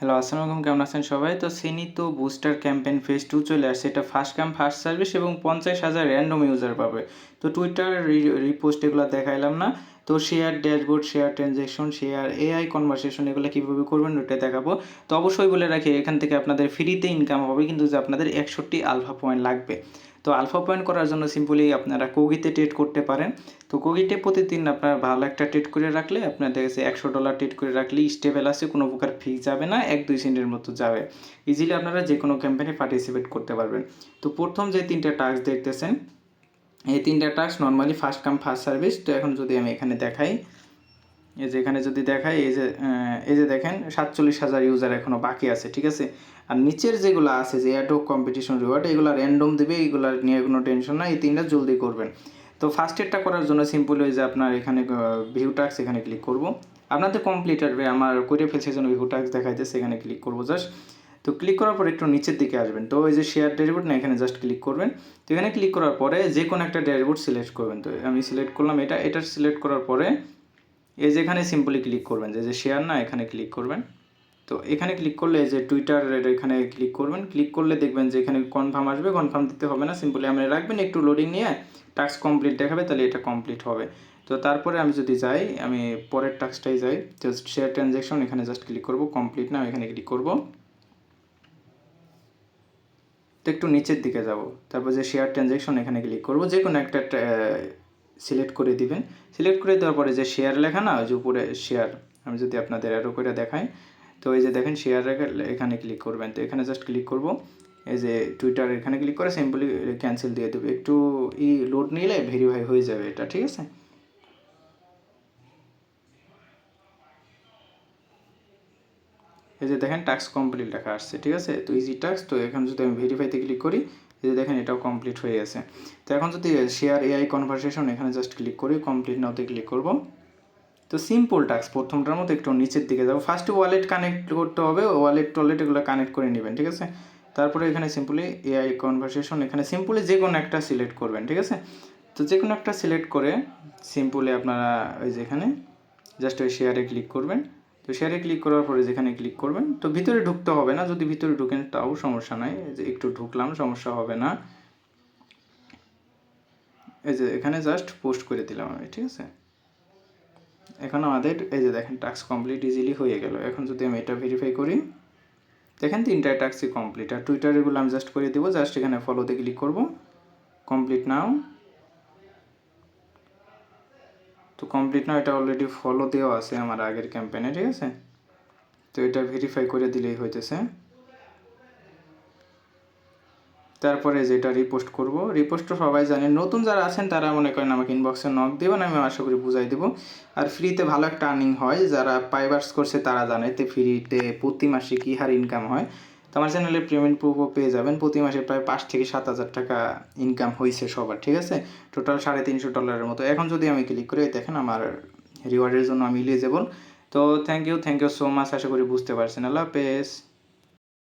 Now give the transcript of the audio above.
Hello, আসসালামু আলাইকুম। কেমন আছেন সবাই? তো তো বুস্টার ক্যাম্পেইন ফেজ 2 চলে আসছে। এটা ফার্স্ট কাম ফার্স্ট সার্ভিস এবং 50,000 র‍্যান্ডম ইউজার পাবে। তো টুইটার রিপোস্ট এগুলো দেখাইলাম না। তো share dashboard, share transaction, share AI conversation এগুলো কীভাবে করবেন ওইটা দেখাবো। তো অবশ্যই বলে রাখি এখান থেকে আপনাদের ফ্রিতে ইনকাম হবে, কিন্তু যে আপনাদের 61 আলফা পয়েন্ট লাগবে। তো আলফা পয়েন্ট করার জন্য সিম্পলি আপনারা কোগিতে ট্রেড করতে পারেন। তো কোগিতে প্রতিদিন আপনার ভালো একটা ট্রেড করে রাখলে আপনাদের কাছে $100 ট্রেড করে রাখলেই স্টেবল আছে, কোনো প্রকার ফি যাবে না, 1-2 সেন্টের মতো যাবে। ইজিলি আপনারা যে কোনো ক্যাম্পেইনে পার্টিসিপেট করতে পারবেন। তো প্রথম যে 3টা টাস্ক দেখতেছেন, এই 3টা task normally first come first service. তো এখন যদি আমি এখানে দেখাই, এই যে এখানে যদি দেখাই, এই যে দেখেন 47,000 ইউজার এখনও বাকি আছে, ঠিক আছে। আর নিচের যেগুলো আছে যে অ্যাডক কম্পিটিশন রিওয়ার্ড, এগুলো র্যান্ডম দেবে, এগুলো নিয়ে কোনো টেনশন না। এই 3টা জলদি করবেন। তো ফার্স্টেরটা করার জন্য সিম্পল ওই যে আপনার এখানে ভিউ টাস্ক, এখানে ক্লিক করব। আপনাদের কমপ্লিট আসবে, আমার করে ফেলছে জন্য ভিউ টাস্ক দেখাইতেছে, এখানে ক্লিক করব জাস্ট। তো ক্লিক করার পর একটু নিচের দিকে আসবেন। তো ওই যে শেয়ার ড্যাশবোর্ড না, এখানে জাস্ট ক্লিক করবেন। তো এখানে ক্লিক করার পরে যে কোনো একটা ড্যাশবোর্ড সিলেক্ট করবেন। তো আমি সিলেক্ট করলাম এটা সিলেক্ট করার পরে এই যে এখানে সিম্পলি ক্লিক করবেন, যে শেয়ার না, এখানে ক্লিক করবেন। তো এখানে ক্লিক করলে যে টুইটারের এখানে ক্লিক করবেন। ক্লিক করলে দেখবেন যে এখানে কনফার্ম আসবে, কনফার্ম দিতে হবে না, সিম্পলি আপনি রাখবেন, একটু লোডিং নিয়ে টাস্ক কমপ্লিট দেখাবে, তাহলে এটা কমপ্লিট হবে। তো তারপরে আমি যদি যাই, আমি পরের টাস্কটাই যাই, জাস্ট শেয়ার ট্রানজ্যাকশন, এখানে জাস্ট ক্লিক করব, কমপ্লিট না, এখানে ক্লিক করব। তো একটু নিচের দিকে যাব, তারপর যে শেয়ার ট্রানজ্যাকশন, এখানে ক্লিক করব, যে কোনো একটা সিলেক্ট করে দিবেন। সিলেক্ট করে দেওয়ার পরে যে শেয়ার লেখা না, ওই যে উপরে শেয়ার, আমি যদি আপনাদের অ্যারো করে দেখাই, তো এই যে দেখেন শেয়ার এখানে ক্লিক করবেন। তো এখানে জাস্ট ক্লিক করব, এই যে টুইটার এখানে ক্লিক করে সিম্পলি ক্যান্সেল দিয়ে দেবে। একটু লোড নিলে ভেরিফাই হয়ে যাবে এটা, ঠিক আছে। এই যে দেখেন টাস্ক কমপ্লিট লেখা আসছে, ঠিক আছে। তো ইজি টাস্ক। তো এখন যদি আমি ভেরিফাইতে ক্লিক করি, এই যে দেখেন এটাও কমপ্লিট হয়ে গেছে। তো এখন যদি শেয়ার এআই কনভারসেশন, এখানে জাস্ট ক্লিক করি, কমপ্লিট নাওতে ক্লিক করব। তো সিম্পল টাস্ক, প্রথমটার মতো একটু নিচের দিকে যাবো। ফার্স্টে ওয়ালেট কানেক্ট করতে হবে, ওয়ালেট এগুলো কানেক্ট করে নেবেন, ঠিক আছে। তারপরে এখানে সিম্পলি এআই কনভারসেশন, এখানে সিম্পলি যে কোনো একটা সিলেক্ট করবেন, ঠিক আছে। তো যে কোনো একটা সিলেক্ট করে সিম্পলি আপনারা ওই যে এখানে জাস্ট ওই শেয়ারে ক্লিক করবেন। তো শেয়ারে ক্লিক করার পরে যেখানে ক্লিক করবেন, তো ভিতরে ঢুকতে হবে না, যদি ভিতরে ঢুকেন তাও সমস্যা নাই, যে একটু ঢুকলাম, সমস্যা হবে না। এই যে এখানে জাস্ট পোস্ট করে দিলাম আমি, ঠিক আছে। এখন আমাদের এই যে দেখেন টাস্ক কমপ্লিট ইজিলি হয়ে গেল। এখন যদি আমি এটা ভেরিফাই করি, দেখেন 3টা টাস্কই কমপ্লিট। আর টুইটার এগুলো আমি জাস্ট করে দেবো, জাস্ট এখানে ফলোতে ক্লিক করব, কমপ্লিট নাও। তো কমপ্লিট নাও, এটা অলরেডি ফলো দেওয়া আছে আমার আগের ক্যাম্পেইনে, ঠিক আছে। তো এটা ভেরিফাই করে দিলেই হইতেছে। তারপরে যেটা রিপোস্ট করব, রিপোস্ট তো সবাই জানেন, নতুন যারা আছেন তারা মনে করেন আমাকে ইনবক্সে নক দেবেন, আমি আশা করি বুঝাই দেবো। আর ফ্রিতে ভালো একটা আর্নিং হয়, যারা পাইবার্স করছে তারা জানে তো ফ্রিতে প্রতি মাসে কী হার ইনকাম হয়। তো আমার চ্যানেলে পেমেন্ট প্রুফও পেয়ে যাবেন। প্রতি মাসে প্রায় 5 থেকে 7 হাজার টাকা ইনকাম হয়েছে সবার, ঠিক আছে। টোটাল $350 মতো। এখন যদি আমি ক্লিক করি, দেখেন আমার রিওয়ার্ডের জন্য আমি এলিজিবল। তো থ্যাংক ইউ সো মাচ, আশা করি বুঝতে পারছেন। আল্লাহ হাফেজ।